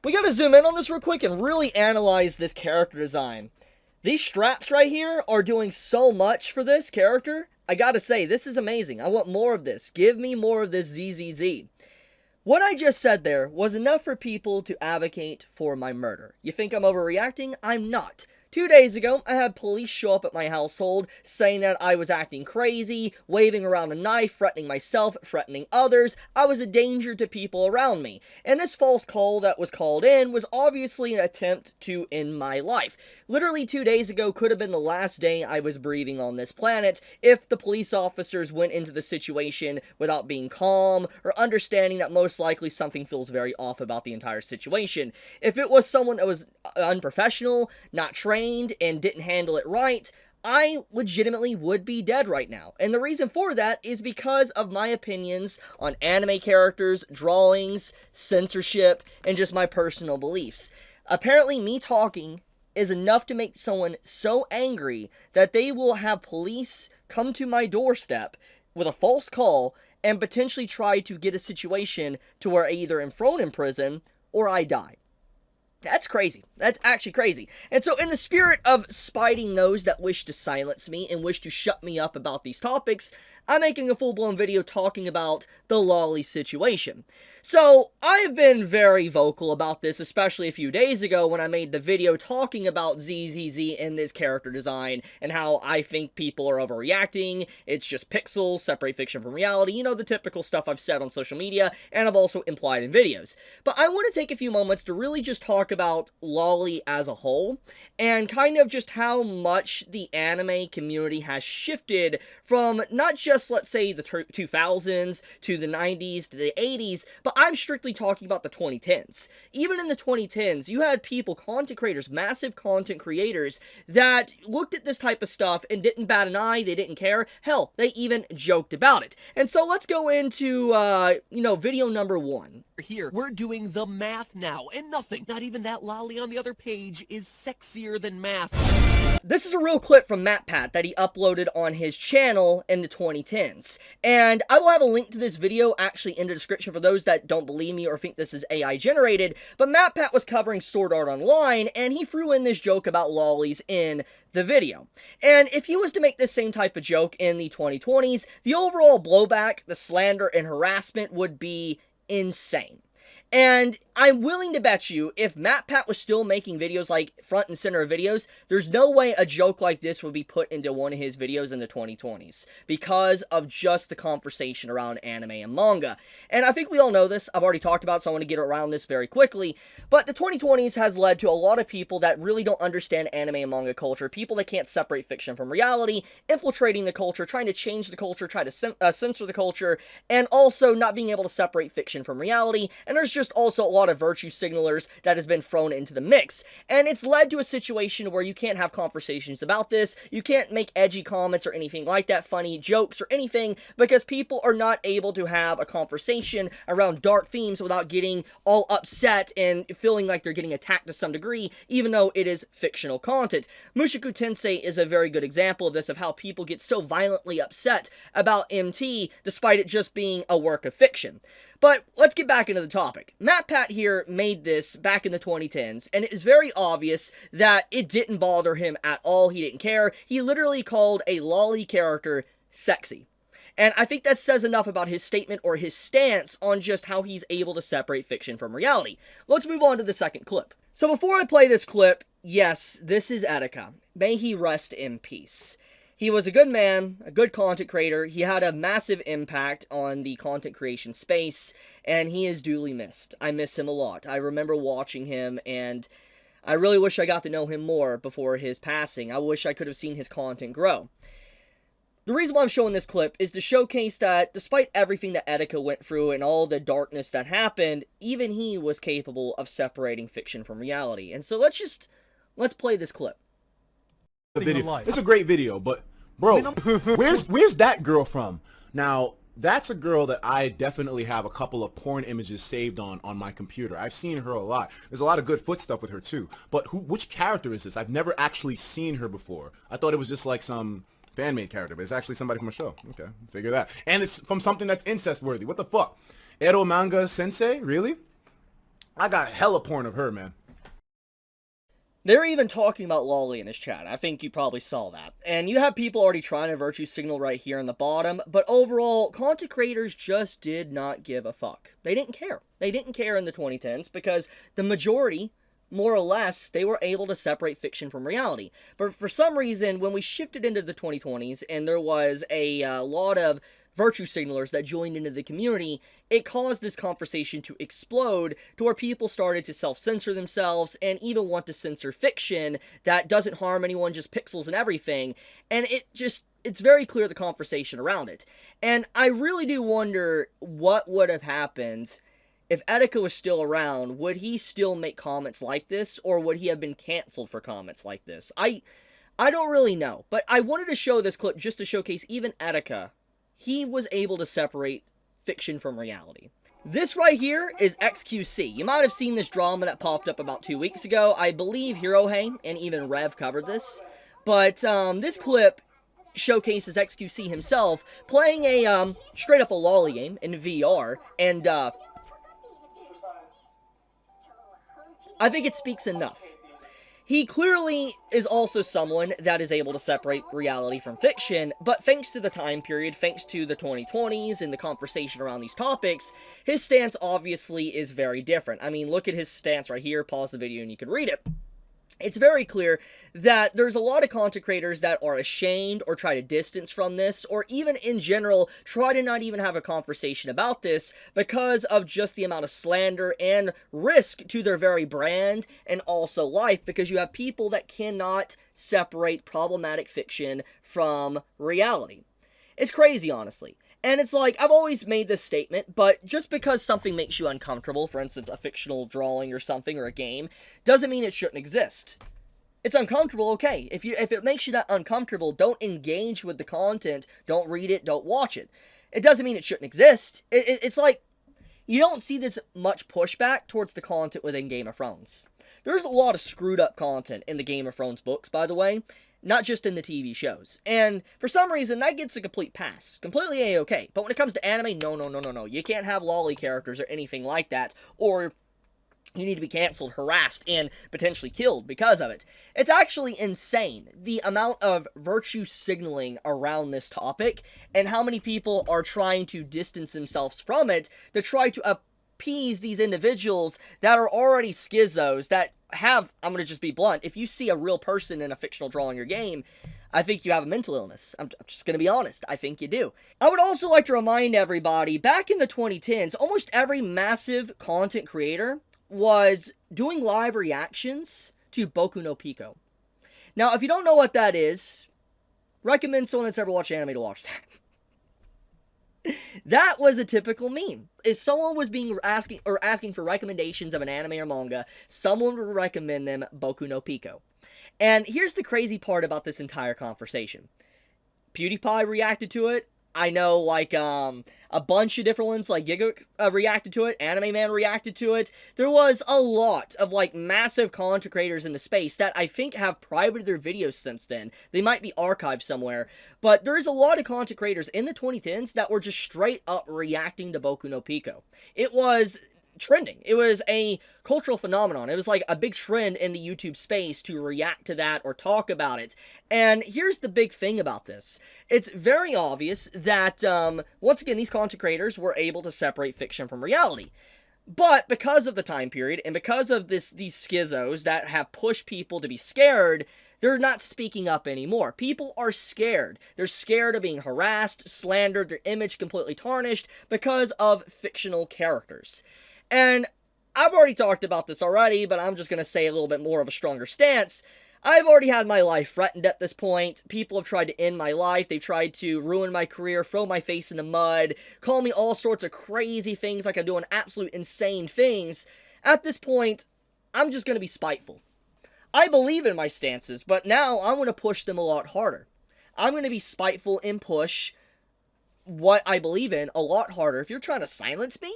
We gotta zoom in on this real quick and really analyze this character design. These straps right here are doing so much for this character. I gotta say, this is amazing. I want more of this. Give me more of this ZZZ. What I just said there was enough for people to advocate for my murder. You think I'm overreacting? I'm not. 2 days ago, I had police show up at my household saying that I was acting crazy, waving around a knife, threatening myself, threatening others. I was a danger to people around me. And this false call that was called in was obviously an attempt to end my life. Literally 2 days ago could have been the last day I was breathing on this planet if the police officers went into the situation without being calm or understanding that most likely something feels very off about the entire situation. If it was someone that was unprofessional, not trained, and didn't handle it right, I legitimately would be dead right now. And the reason for that is because of my opinions on anime characters, drawings, censorship, and just my personal beliefs. Apparently, me talking is enough to make someone so angry that they will have police come to my doorstep with a false call and potentially try to get a situation to where I either am thrown in prison or I die. That's crazy. That's actually crazy. And so in the spirit of spiting those that wish to silence me and wish to shut me up about these topics, I'm making a full-blown video talking about the Loli situation. So, I've been very vocal about this, especially a few days ago when I made the video talking about ZZZ in this character design and how I think people are overreacting, it's just pixels, separate fiction from reality, you know, the typical stuff I've said on social media and I've also implied in videos. But I want to take a few moments to really just talk about Loli as a whole and kind of just how much the anime community has shifted from not just, let's say, the 2000s to the 90s to the 80s, but I'm strictly talking about the 2010s. Even in the 2010s, you had people, content creators, massive content creators, that looked at this type of stuff and didn't bat an eye, they didn't care. Hell, they even joked about it. And so let's go into, video number 1. Here, we're doing the math now, and nothing, not even that lolly on the other page, is sexier than math. This is a real clip from MatPat that he uploaded on his channel in the 2010s. And I will have a link to this video actually in the description for those that don't believe me or think this is AI generated. But MatPat was covering Sword Art Online, and he threw in this joke about lollies in the video. And if he was to make this same type of joke in the 2020s, the overall blowback, the slander, and harassment would be insane. And I'm willing to bet you, if MatPat was still making videos like front and center of videos, there's no way a joke like this would be put into one of his videos in the 2020s because of just the conversation around anime and manga. And I think we all know this. I've already talked about it, so I want to get around this very quickly. But the 2020s has led to a lot of people that really don't understand anime and manga culture, people that can't separate fiction from reality, infiltrating the culture, trying to change the culture, try to censor the culture, and also not being able to separate fiction from reality. And there's just also a lot of virtue signalers that has been thrown into the mix. And it's led to a situation where you can't have conversations about this, you can't make edgy comments or anything like that, funny jokes or anything, because people are not able to have a conversation around dark themes without getting all upset and feeling like they're getting attacked to some degree, even though it is fictional content. Mushoku Tensei is a very good example of this, of how people get so violently upset about MT despite it just being a work of fiction. But let's get back into the topic. MatPat here made this back in the 2010s, and it is very obvious that it didn't bother him at all. He didn't care. He literally called a lolly character sexy. And I think that says enough about his statement or his stance on just how he's able to separate fiction from reality. Let's move on to the second clip. So before I play this clip, yes, this is Etika. May he rest in peace. He was a good man, a good content creator. He had a massive impact on the content creation space, and he is duly missed. I miss him a lot. I remember watching him, and I really wish I got to know him more before his passing. I wish I could have seen his content grow. The reason why I'm showing this clip is to showcase that despite everything that Etika went through and all the darkness that happened, even he was capable of separating fiction from reality. And so let's play this clip. Video. It's a great video, but bro, where's that girl from? Now, that's a girl that I definitely have a couple of porn images saved on my computer. I've seen her a lot. There's a lot of good foot stuff with her too. But which character is this? I've never actually seen her before. I thought it was just like some fan-made character, but it's actually somebody from a show. Okay, figure that. And it's from something that's incest-worthy. What the fuck? Ero Manga Sensei? Really? I got hella porn of her, man. They're even talking about Loli in his chat. I think you probably saw that. And you have people already trying to virtue signal right here on the bottom, but overall, content creators just did not give a fuck. They didn't care. They didn't care in the 2010s because the majority, more or less, they were able to separate fiction from reality. But for some reason, when we shifted into the 2020s and there was a lot of virtue signalers that joined into the community, it caused this conversation to explode to where people started to self-censor themselves and even want to censor fiction that doesn't harm anyone, just pixels and everything. And it's very clear the conversation around it. And I really do wonder what would have happened if Etika was still around. Would he still make comments like this, or would he have been canceled for comments like this? I don't really know, but I wanted to show this clip just to showcase even Etika. He was able to separate fiction from reality. This right here is XQC. You might have seen this drama that popped up about 2 weeks ago. I believe Hirohe and even Rev covered this. But this clip showcases XQC himself playing a straight up a Loli game in VR. And I think it speaks enough. He clearly is also someone that is able to separate reality from fiction, but thanks to the time period, thanks to the 2020s and the conversation around these topics, his stance obviously is very different. I mean, look at his stance right here. Pause the video and you can read it. It's very clear that there's a lot of content creators that are ashamed or try to distance from this, or even in general try to not even have a conversation about this because of just the amount of slander and risk to their very brand and also life, because you have people that cannot separate problematic fiction from reality. It's crazy, honestly. And it's like, I've always made this statement, but just because something makes you uncomfortable, for instance, a fictional drawing or something, or a game, doesn't mean it shouldn't exist. It's uncomfortable, okay. If it makes you that uncomfortable, don't engage with the content, don't read it, don't watch it. It doesn't mean it shouldn't exist. It's like, you don't see this much pushback towards the content within Game of Thrones. There's a lot of screwed up content in the Game of Thrones books, by the way. Not just in the TV shows. And for some reason, that gets a complete pass. Completely A-okay. But when it comes to anime, no. You can't have Loli characters or anything like that, or you need to be canceled, harassed, and potentially killed because of it. It's actually insane, the amount of virtue signaling around this topic, and how many people are trying to distance themselves from it to try to appease these individuals that are already schizos, that have, I'm going to just be blunt, if you see a real person in a fictional drawing or game, I think you have a mental illness. I'm just going to be honest. I think you do. I would also like to remind everybody, back in the 2010s, almost every massive content creator was doing live reactions to Boku no Pico. Now, if you don't know what that is, recommend someone that's ever watched anime to watch that. That was a typical meme. If someone was asking for recommendations of an anime or manga, someone would recommend them Boku no Pico. And here's the crazy part about this entire conversation. PewDiePie reacted to it. I know, like, a bunch of different ones, like Giga reacted to it, Anime Man reacted to it. There was a lot of, like, massive content creators in the space that I think have privated their videos since then. They might be archived somewhere, but there's a lot of content creators in the 2010s that were just straight up reacting to Boku no Pico. It was trending. It was a cultural phenomenon. It was like a big trend in the YouTube space to react to that or talk about it. And here's the big thing about this. It's very obvious that, once again, these content creators were able to separate fiction from reality. But because of the time period and because of these schizos that have pushed people to be scared, they're not speaking up anymore. People are scared. They're scared of being harassed, slandered, their image completely tarnished because of fictional characters. And I've already talked about this already, but I'm just going to say a little bit more of a stronger stance. I've already had my life threatened at this point. People have tried to end my life. They've tried to ruin my career, throw my face in the mud, call me all sorts of crazy things like I'm doing absolute insane things. At this point, I'm just going to be spiteful. I believe in my stances, but now I'm going to push them a lot harder. I'm going to be spiteful and push what I believe in a lot harder. If you're trying to silence me,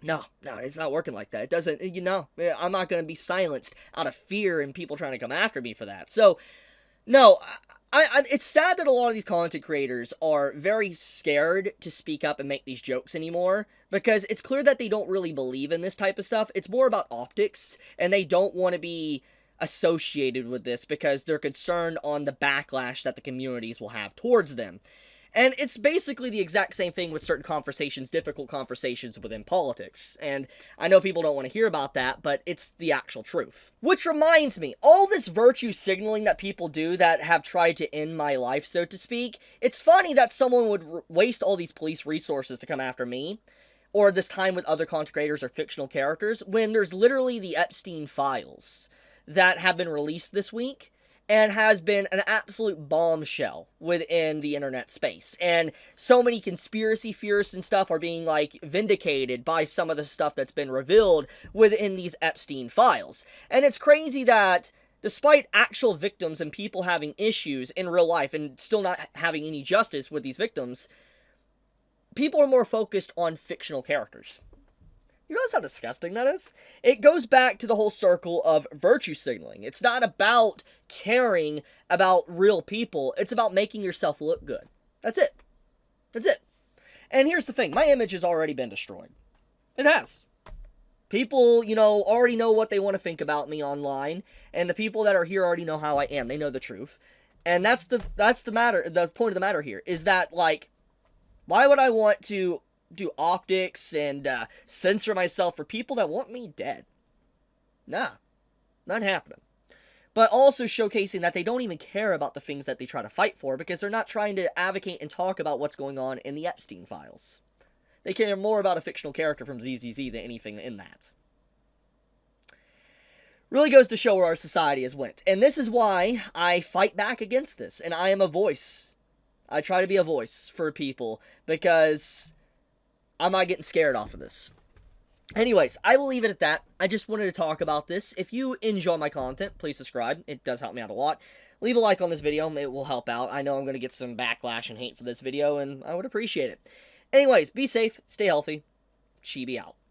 No, it's not working like that. It doesn't, I'm not going to be silenced out of fear and people trying to come after me for that. So, no, It's sad that a lot of these content creators are very scared to speak up and make these jokes anymore, because it's clear that they don't really believe in this type of stuff. It's more about optics, and they don't want to be associated with this because they're concerned on the backlash that the communities will have towards them. And it's basically the exact same thing with certain conversations, difficult conversations within politics. And I know people don't want to hear about that, but it's the actual truth. Which reminds me, all this virtue signaling that people do that have tried to end my life, so to speak, it's funny that someone would waste all these police resources to come after me, or this time with other content creators or fictional characters, when there's literally the Epstein files that have been released this week, and has been an absolute bombshell within the internet space. And so many conspiracy theorists and stuff are being, like, vindicated by some of the stuff that's been revealed within these Epstein files. And it's crazy that, despite actual victims and people having issues in real life and still not having any justice with these victims, people are more focused on fictional characters. You realize how disgusting that is? It goes back to the whole circle of virtue signaling. It's not about caring about real people. It's about making yourself look good. That's it. That's it. And here's the thing. My image has already been destroyed. It has. People, already know what they want to think about me online. And the people that are here already know how I am. They know the truth. And that's the point of the matter here. Is that, like, why would I want to do optics and censor myself for people that want me dead? Nah, not happening. But also showcasing that they don't even care about the things that they try to fight for, because they're not trying to advocate and talk about what's going on in the Epstein files. They care more about a fictional character from ZZZ than anything in that. Really goes to show where our society has went. And this is why I fight back against this, and I am a voice. I try to be a voice for people, because I'm not getting scared off of this. Anyways, I will leave it at that. I just wanted to talk about this. If you enjoy my content, please subscribe. It does help me out a lot. Leave a like on this video. It will help out. I know I'm going to get some backlash and hate for this video, and I would appreciate it. Anyways, be safe, stay healthy. Chibi out.